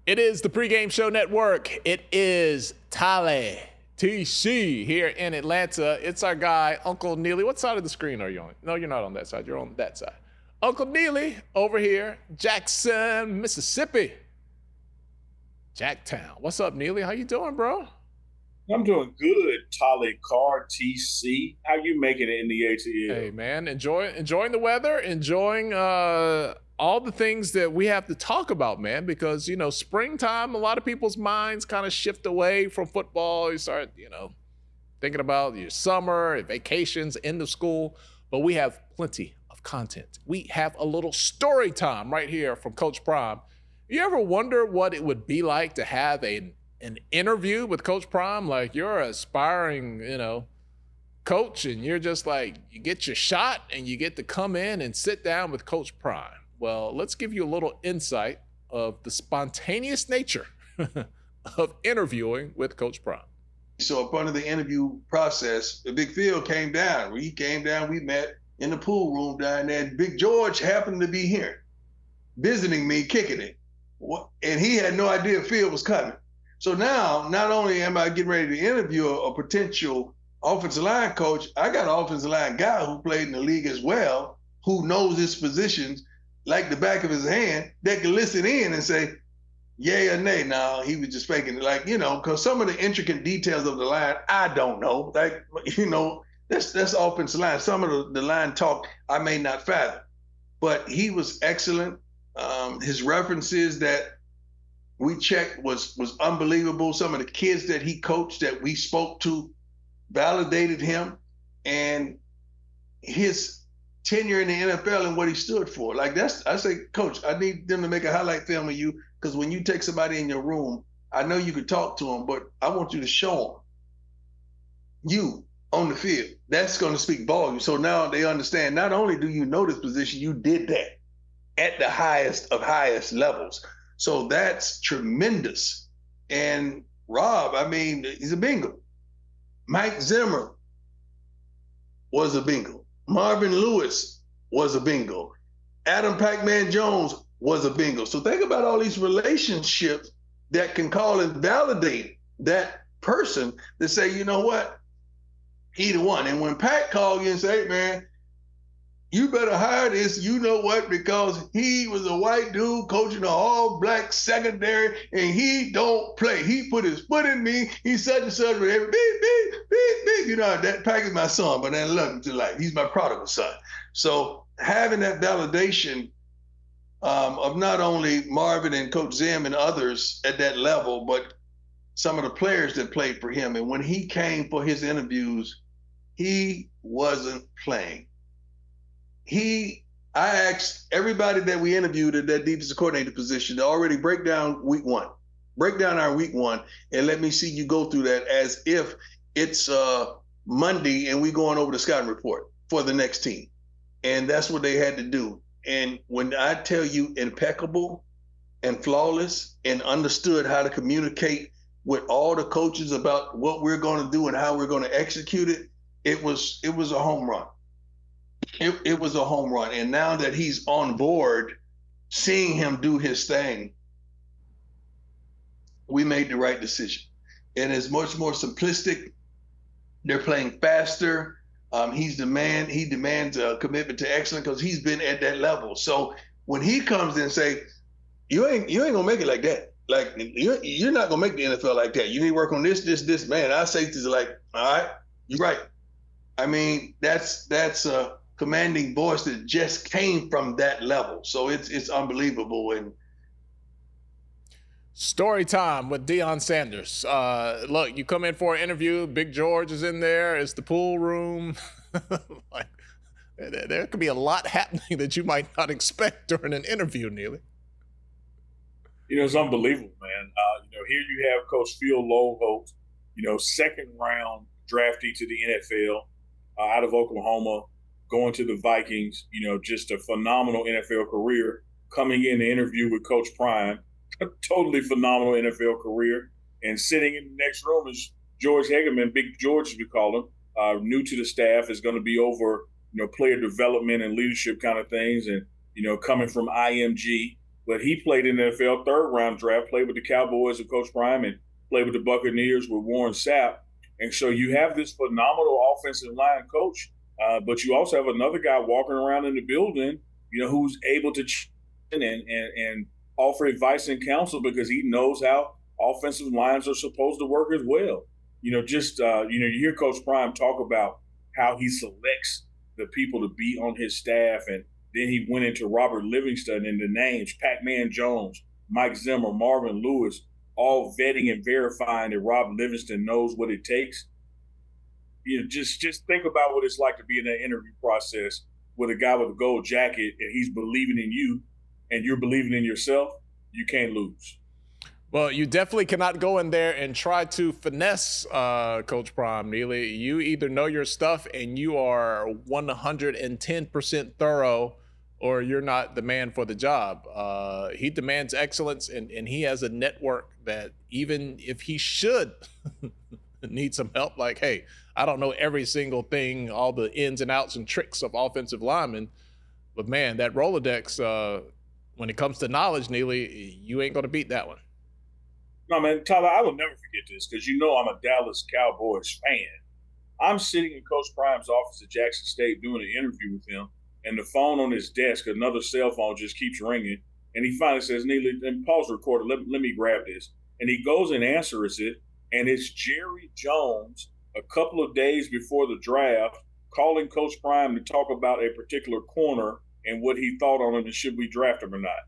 It is the Pregame Show Network. It is Tale TC here in Atlanta. It's our guy, Uncle Neely. What side of the screen are you on? No, you're not on that side. You're on that side. Uncle Neely over here, Jackson, Mississippi. Jacktown. What's up, Neely? How you doing, bro? I'm doing good, Tolly Car TC. How you making it in the ATL? Hey, man, enjoying the weather, enjoying all the things that we have to talk about, man, because, springtime, a lot of people's minds kind of shift away from football. You start, thinking about your summer, vacations, end of school, but we have plenty of content. We have a little story time right here from Coach Prime. You ever wonder what it would be like to have an interview with Coach Prime? Like, you're an aspiring, coach, and you're just like, you get your shot and you get to come in and sit down with Coach Prime. Well, let's give you a little insight of the spontaneous nature of interviewing with Coach Prime. So up under the interview process, the Big Phil came down. When he came down, we met in the pool room down there. And Big George happened to be here, visiting me, kicking it. And he had no idea Phil was coming. So now, not only am I getting ready to interview a potential offensive line coach, I got an offensive line guy who played in the league as well, who knows his positions like the back of his hand, that can listen in and say, yay or nay. Now, he was just faking it, because some of the intricate details of the line, I don't know. That's offensive line. Some of the line talk I may not fathom. But he was excellent. His references that we checked was unbelievable. Some of the kids that he coached that we spoke to validated him, and his tenure in the NFL and what he stood for. I say, Coach, I need them to make a highlight film of you, because when you take somebody in your room, I know you could talk to them, but I want you to show them you on the field. That's going to speak volumes. So now they understand, not only do you know this position, you did that at the highest of highest levels. So that's tremendous. And Rob, he's a bingo. Mike Zimmer was a bingo. Marvin Lewis was a bingo. Adam Pac-Man Jones was a bingo. So think about all these relationships that can call and validate that person to say, you know what, he the one. And when Pat called you and say, hey, man, you better hire this, you know what, because he was a white dude coaching an all-black secondary, and he don't play. He put his foot in me. He's such and such. Beep, beep, beep, beep. That Pack is my son, but I love him to life. He's my prodigal son. So having that validation of not only Marvin and Coach Zim and others at that level, but some of the players that played for him. And when he came for his interviews, he wasn't playing. I asked everybody that we interviewed at that defensive coordinator position to already break down our week one, and let me see you go through that as if it's Monday and we going over the scouting report for the next team. And that's what they had to do. And when I tell you impeccable and flawless, and understood how to communicate with all the coaches about what we're going to do and how we're going to execute it, it was a home run. It was a home run. And now that he's on board, seeing him do his thing, we made the right decision. And it's much more simplistic. They're playing faster. He demands a commitment to excellence because he's been at that level. So when he comes in and say, you ain't gonna make it like that. Like, you're not gonna make the NFL like that. You need to work on this, man. Our safeties are like, all right, you're right. That's a commanding voice that just came from that level. So it's unbelievable. And story time with Deion Sanders. Look, you come in for an interview, Big George is in there, it's the pool room. There could be a lot happening that you might not expect during an interview, Neely. It's unbelievable, man. Here you have Coach Phil Loholt, second round draftee to the NFL out of Oklahoma, going to the Vikings, just a phenomenal NFL career, coming in to interview with Coach Prime, a totally phenomenal NFL career. And sitting in the next room is George Hagerman, Big George, as we call him, new to the staff, is going to be over, player development and leadership kind of things. And, coming from IMG, but he played in the NFL third-round draft, played with the Cowboys with Coach Prime, and played with the Buccaneers with Warren Sapp. And so you have this phenomenal offensive line coach, but you also have another guy walking around in the building, who's able to and offer advice and counsel because he knows how offensive lines are supposed to work as well. You hear Coach Prime talk about how he selects the people to be on his staff, and then he went into Robert Livingston and the names Pac-Man Jones, Mike Zimmer, Marvin Lewis, all vetting and verifying that Rob Livingston knows what it takes. Just think about what it's like to be in that interview process with a guy with a gold jacket and he's believing in you and you're believing in yourself. You can't lose. Well, you definitely cannot go in there and try to finesse Coach Prime, Neely. You either know your stuff and you are 110% thorough, or you're not the man for the job. He demands excellence, and he has a network that even if he should need some help, like, hey, I don't know every single thing, all the ins and outs and tricks of offensive linemen, but man, that Rolodex, when it comes to knowledge, Neely, you ain't going to beat that one. No, man, Tyler, I will never forget this because I'm a Dallas Cowboys fan. I'm sitting in Coach Prime's office at Jackson State doing an interview with him, and the phone on his desk, another cell phone, just keeps ringing. And he finally says, Neely, and pause the recorder, let me grab this. And he goes and answers it, and it's Jerry Jones a couple of days before the draft calling Coach Prime to talk about a particular corner and what he thought on him and should we draft him or not.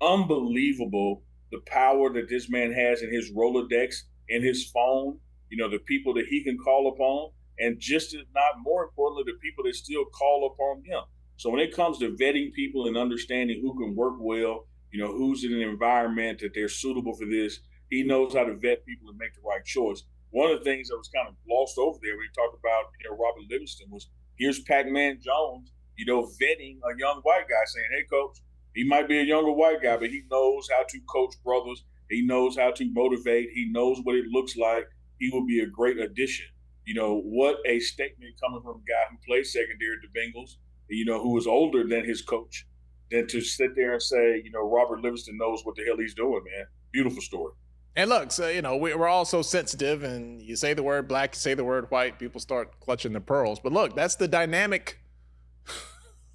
Unbelievable the power that this man has in his Rolodex, in his phone, the people that he can call upon, and just as not more importantly, the people that still call upon him. So when it comes to vetting people and understanding who can work well, who's in an environment that they're suitable for this, he knows how to vet people and make the right choice. One of the things that was kind of glossed over there when he talked about, Robert Livingston was, here's Pac-Man Jones, vetting a young white guy saying, hey, coach, he might be a younger white guy, but he knows how to coach brothers. He knows how to motivate. He knows what it looks like. He will be a great addition. What a statement coming from a guy who played secondary at the Bengals, who was older than his coach, than to sit there and say, Robert Livingston knows what the hell he's doing, man. Beautiful story. And look, so, we're all so sensitive, and you say the word black, you say the word white, people start clutching their pearls. But look, that's the dynamic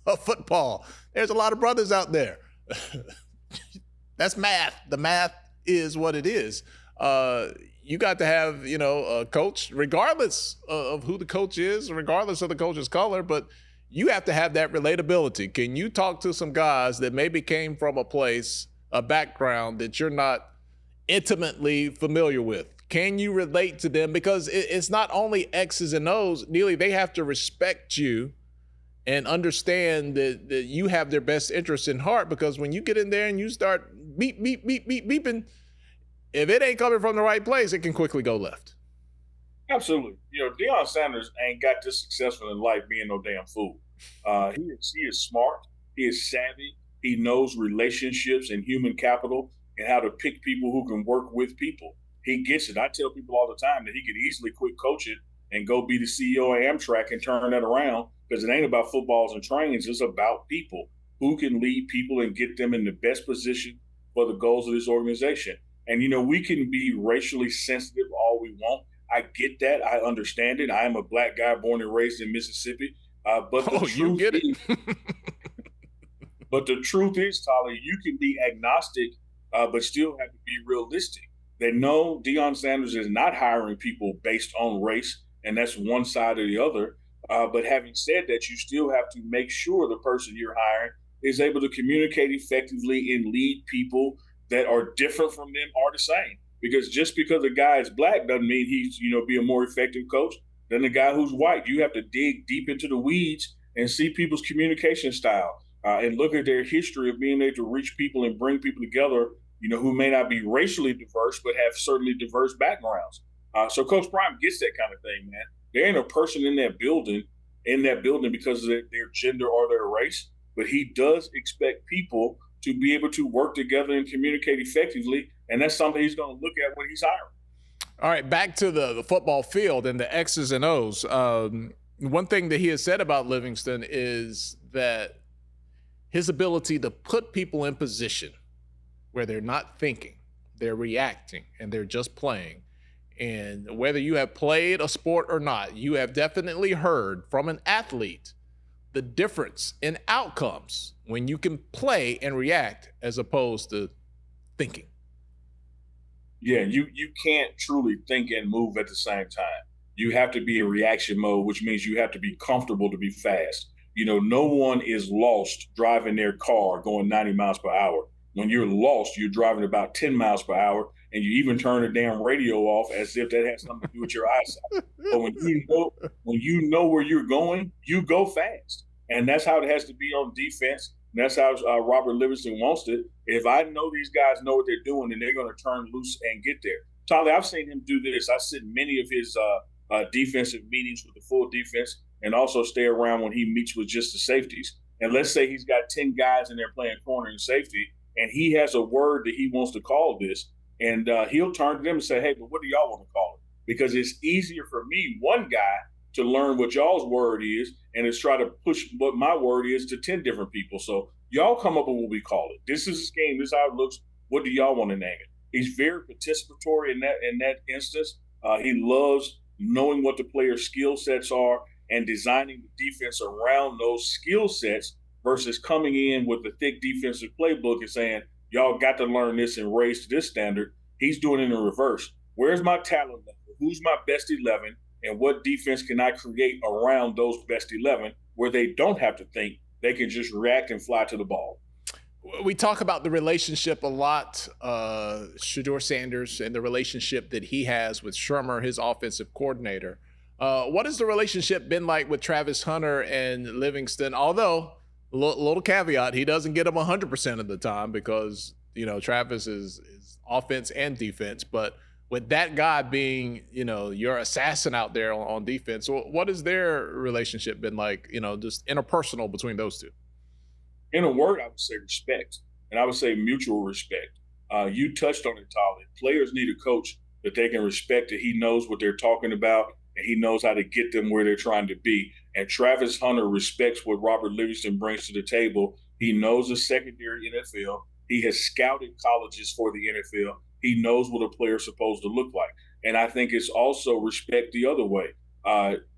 of football. There's a lot of brothers out there. That's math. The math is what it is. You got to have, a coach, regardless of who the coach is, regardless of the coach's color, but you have to have that relatability. Can you talk to some guys that maybe came from a background that you're not intimately familiar with? Can you relate to them? Because it's not only X's and O's. Neely, they have to respect you and understand that you have their best interests in heart, because when you get in there and you start beeping, if it ain't coming from the right place, it can quickly go left. Absolutely. Deion Sanders ain't got this successful in life being no damn fool. He is smart. He is savvy. He knows relationships and human capital and how to pick people who can work with people. He gets it. I tell people all the time that he could easily quit coaching and go be the CEO of Amtrak and turn that around, because it ain't about footballs and trains. It's about people who can lead people and get them in the best position for the goals of this organization. And, we can be racially sensitive all we want. I get that. I understand it. I am a black guy born and raised in Mississippi. But the truth is, Tyler, you can be agnostic, but still have to be realistic. That no, Deion Sanders is not hiring people based on race, and that's one side or the other. But having said that, you still have to make sure the person you're hiring is able to communicate effectively and lead people that are different from them are the same. Because just because a guy is black doesn't mean he's, be a more effective coach than the guy who's white. You have to dig deep into the weeds and see people's communication style and look at their history of being able to reach people and bring people together, who may not be racially diverse, but have certainly diverse backgrounds. So Coach Prime gets that kind of thing, man. There ain't a person in that building because of their gender or their race, but he does expect people to be able to work together and communicate effectively, and that's something he's going to look at when he's hiring. All right, back to the football field and the X's and O's. One thing that he has said about Livingston is that his ability to put people in position where they're not thinking, they're reacting, and they're just playing. And whether you have played a sport or not, you have definitely heard from an athlete the difference in outcomes when you can play and react as opposed to thinking. Yeah, you can't truly think and move at the same time. You have to be in reaction mode, which means you have to be comfortable to be fast. No one is lost driving their car going 90 miles per hour. When you're lost, you're driving about 10 miles per hour, and you even turn the damn radio off as if that has something to do with your eyesight. But when you know where you're going, you go fast. And that's how it has to be on defense. And that's how Robert Livingston wants it. If I know these guys know what they're doing, then they're going to turn loose and get there. Tyler, I've seen him do this. I sit in many of his defensive meetings with the full defense, and also stay around when he meets with just the safeties. And let's say he's got 10 guys in there playing corner and safety, and he has a word that he wants to call this. And he'll turn to them and say, hey, but what do y'all want to call it? Because it's easier for me, one guy, to learn what y'all's word is, and it's try to push what my word is to 10 different people. So y'all come up with what we call it. This is his game. This is how it looks. What do y'all want to name it? He's very participatory in that instance. He loves knowing what the player's skill sets are and designing the defense around those skill sets versus coming in with the thick defensive playbook and saying, y'all got to learn this and raise to this standard. He's doing it in reverse. Where's my talent level? Who's my best 11? And what defense can I create around those best 11 where they don't have to think, they can just react and fly to the ball? We talk about the relationship a lot, Deion Sanders, and the relationship that he has with Shermer, his offensive coordinator. What has the relationship been like with Travis Hunter and Livingston? Although, little caveat, he doesn't get them 100% of the time because, Travis is offense and defense. But with that guy being, your assassin out there on defense, what has their relationship been like, just interpersonal between those two? In a word, I would say respect, and I would say mutual respect. You touched on it, Tyler. Players need a coach that they can respect, that he knows what they're talking about, and he knows how to get them where they're trying to be. And Travis Hunter respects what Robert Livingston brings to the table. He knows the secondary NFL. He has scouted colleges for the NFL. He knows what a player is supposed to look like. And I think it's also respect the other way.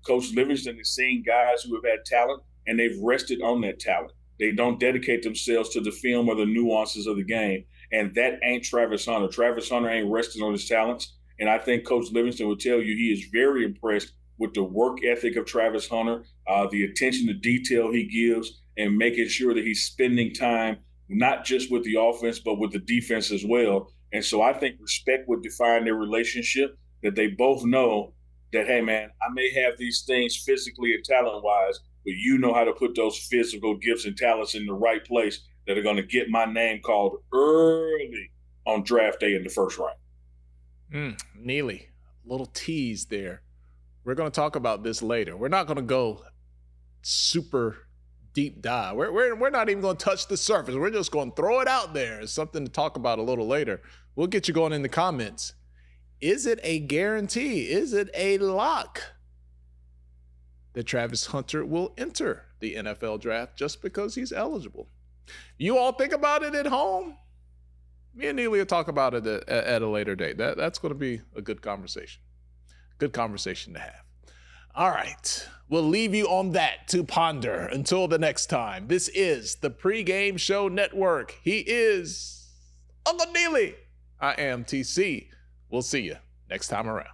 Coach Livingston is seeing guys who have had talent, and they've rested on that talent. They don't dedicate themselves to the film or the nuances of the game. And that ain't Travis Hunter. Travis Hunter ain't resting on his talents. And I think Coach Livingston will tell you he is very impressed with the work ethic of Travis Hunter, the attention to detail he gives, and making sure that he's spending time not just with the offense, but with the defense as well. And so I think respect would define their relationship, that they both know that, hey, man, I may have these things physically and talent-wise, but you know how to put those physical gifts and talents in the right place that are going to get my name called early on draft day in the first round. Neely, little tease there. We're going to talk about this later. We're not going to go super deep dive. We're not even going to touch the surface. We're just going to throw it out there as something to talk about a little later. We'll get you going in the comments. Is it a guarantee? Is it a lock that Travis Hunter will enter the NFL draft just because he's eligible? You all think about it at home. Me and Neely will talk about it at a later date. That's going to be a good conversation. Good conversation to have. All right. We'll leave you on that to ponder until the next time. This is the Pregame Show Network. He is Uncle Neely. I am TC. We'll see you next time around.